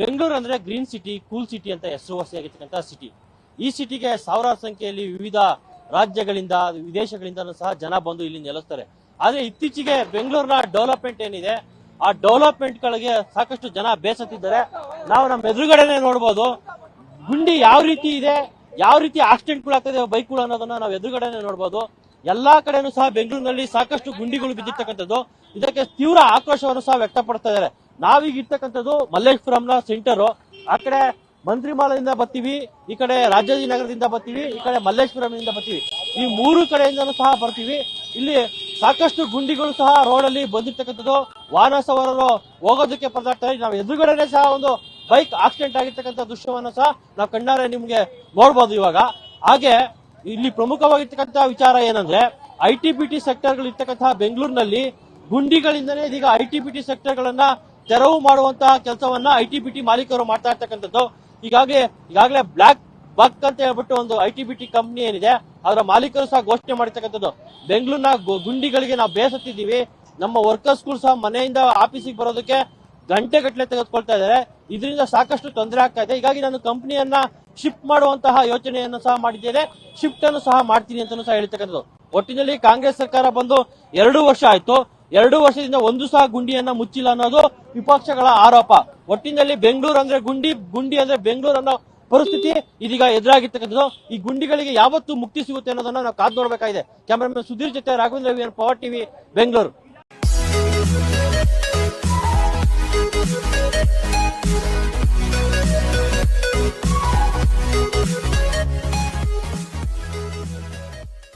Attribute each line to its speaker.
Speaker 1: ಬೆಂಗಳೂರು ಅಂದ್ರೆ green city, cool city ಅಂತ ಹೆಸರುವಾಸಿಯಾಗಿರ್ತಕ್ಕಂಥ city. ಈ ಸಿಟಿಗೆ ಸಾವಿರಾರು ಸಂಖ್ಯೆಯಲ್ಲಿ ವಿವಿಧ ರಾಜ್ಯಗಳಿಂದ ವಿದೇಶಗಳಿಂದ ಸಹ ಜನ ಬಂದು ಇಲ್ಲಿ ನೆಲೆಸ್ತಾರೆ. ಆದ್ರೆ ಇತ್ತೀಚೆಗೆ ಬೆಂಗಳೂರಿನ ಡೆವಲಪ್ಮೆಂಟ್ ಏನಿದೆ, ಆ ಡೆವಲಪ್ಮೆಂಟ್ ಗಳಿಗೆ ಸಾಕಷ್ಟು ಜನ ಬೇಸತ್ತಿದ್ದಾರೆ. ನಾವು ನಮ್ಮ ಎದುರುಗಡೆನೆ ನೋಡಬಹುದು, ಗುಂಡಿ ಯಾವ ರೀತಿ ಇದೆ, ಯಾವ ರೀತಿ ಆಕ್ಸಿಡೆಂಟ್ಗಳು ಆಗ್ತದೆ ಬೈಕ್ಗಳು ಅನ್ನೋದನ್ನ ನಾವು ಎದುರುಗಡೆನೆ ನೋಡಬಹುದು. ಎಲ್ಲಾ ಕಡೆನೂ ಸಹ ಬೆಂಗಳೂರಿನಲ್ಲಿ ಸಾಕಷ್ಟು ಗುಂಡಿಗಳು ಬಿದ್ದಿರ್ತಕ್ಕಂಥದ್ದು. ಇದಕ್ಕೆ ತೀವ್ರ ಆಕ್ರೋಶವನ್ನು ಸಹ ವ್ಯಕ್ತಪಡಿಸ್ತಾ ಇದ್ದಾರೆ. ನಾವೀಗ ಇರ್ತಕ್ಕಂಥದ್ದು ಮಲ್ಲೇಶ್ವರಂನ ಸೆಂಟರ್. ಆ ಕಡೆ ಮಂತ್ರಿಮಾಲದಿಂದ ಬರ್ತೀವಿ, ಈ ಕಡೆ ರಾಜಾಜಿನಗರದಿಂದ ಬರ್ತೀವಿ, ಈ ಕಡೆ ಮಲ್ಲೇಶ್ವರಂನಿಂದ ಬರ್ತೀವಿ. ಈ ಮೂರು ಕಡೆಯಿಂದನೂ ಸಹ ಬರ್ತೀವಿ. ಇಲ್ಲಿ ಸಾಕಷ್ಟು ಗುಂಡಿಗಳು ಸಹ ರೋಡ್ ಅಲ್ಲಿ ಬಂದಿರ್ತಕ್ಕಂಥದ್ದು. ವಾಹನ ಸವಾರರು ಹೋಗೋದಕ್ಕೆ ಪರದಾಡ್ತಾರೆ. ನಾವು ಎದುರುಗಡೆನೆ ಸಹ ಒಂದು ಬೈಕ್ ಆಕ್ಸಿಡೆಂಟ್ ಆಗಿರ್ತಕ್ಕಂಥ ದೃಶ್ಯವನ್ನು ಸಹ ನಾವು ಕಣ್ಣಾರೆ ನಿಮ್ಗೆ ನೋಡಬಹುದು ಇವಾಗ. ಹಾಗೆ ಇಲ್ಲಿ ಪ್ರಮುಖವಾಗಿರ್ತಕ್ಕಂಥ ವಿಚಾರ ಏನಂದ್ರೆ, ಐಟಿಬಿಟಿ ಸೆಕ್ಟರ್ಗಳು ಇರ್ತಕ್ಕಂತಹ ಬೆಂಗಳೂರಿನಲ್ಲಿ ಗುಂಡಿಗಳಿಂದನೇ ಇದೀಗ ಐಟಿಬಿಟಿ ಸೆಕ್ಟರ್ಗಳನ್ನ ತೆರವು ಮಾಡುವಂತಹ ಕೆಲಸವನ್ನ ಐಟಿಬಿಟಿ ಮಾಲೀಕರು ಮಾಡ್ತಾ ಇರ್ತಕ್ಕಂಥದ್ದು. ಈಗಾಗಲೇ ಬ್ಲಾಕ್ ಬಕ್ ಅಂತ ಹೇಳ್ಬಿಟ್ಟು ಒಂದು ಐಟಿಬಿಟಿ ಕಂಪನಿ ಏನಿದೆ, ಅದರ ಮಾಲೀಕರು ಸಹ ಘೋಷಣೆ ಮಾಡಿರ್ತಕ್ಕಂಥದ್ದು. ಬೆಂಗಳೂರಿನ ಗುಂಡಿಗಳಿಗೆ ನಾವು ಬೇಸತ್ತಿದ್ದೀವಿ, ನಮ್ಮ ವರ್ಕರ್ಸ್ಗಳು ಸಹ ಮನೆಯಿಂದ ಆಫೀಸಿಗೆ ಬರೋದಕ್ಕೆ ಗಂಟೆಗಟ್ಟಲೆ ತೆಗೆದುಕೊಳ್ತಾ ಇದ್ದಾರೆ, ಇದರಿಂದ ಸಾಕಷ್ಟು ತೊಂದರೆ ಆಗ್ತಾ ಇದೆ. ಹೀಗಾಗಿ ನಾನು ಕಂಪನಿಯನ್ನ ಶಿಫ್ಟ್ ಮಾಡುವಂತಹ ಯೋಚನೆಯನ್ನು ಸಹ ಮಾಡಿದ್ದೇನೆ, ಶಿಫ್ಟ್ ಅನ್ನು ಸಹ ಮಾಡ್ತೀನಿ ಅಂತ ಸಹ ಹೇಳ್ತಕ್ಕಂಥದ್ದು. ಒಟ್ಟಿನಲ್ಲಿ ಕಾಂಗ್ರೆಸ್ ಸರ್ಕಾರ ಬಂದು 2 ವರ್ಷ ಆಯ್ತು, 2 ವರ್ಷದಿಂದ ಒಂದು ಸಹ ಗುಂಡಿಯನ್ನ ಮುಚ್ಚಿಲ್ಲ ಅನ್ನೋದು ವಿಪಕ್ಷಗಳ ಆರೋಪ. ಒಟ್ಟಿನಲ್ಲಿ ಬೆಂಗಳೂರು ಅಂದ್ರೆ ಗುಂಡಿ ಅಂದ್ರೆ ಬೆಂಗಳೂರು ಅನ್ನೋ ಪರಿಸ್ಥಿತಿ ಇದೀಗ ಎದುರಾಗಿರ್ತಕ್ಕಂಥದ್ದು. ಈ ಗುಂಡಿಗಳಿಗೆ ಯಾವತ್ತು ಮುಕ್ತಿ ಸಿಗುತ್ತೆ ಅನ್ನೋದನ್ನ ನಾವು ಕಾದು ನೋಡಬೇಕಾಗಿದೆ. ಕ್ಯಾಮರಾಮನ್ ಸುಧೀರ್ ಜೊತೆ ರಾಘವೇಂದ್ರ, ಪವರ್ ಟಿವಿ, ಬೆಂಗಳೂರು.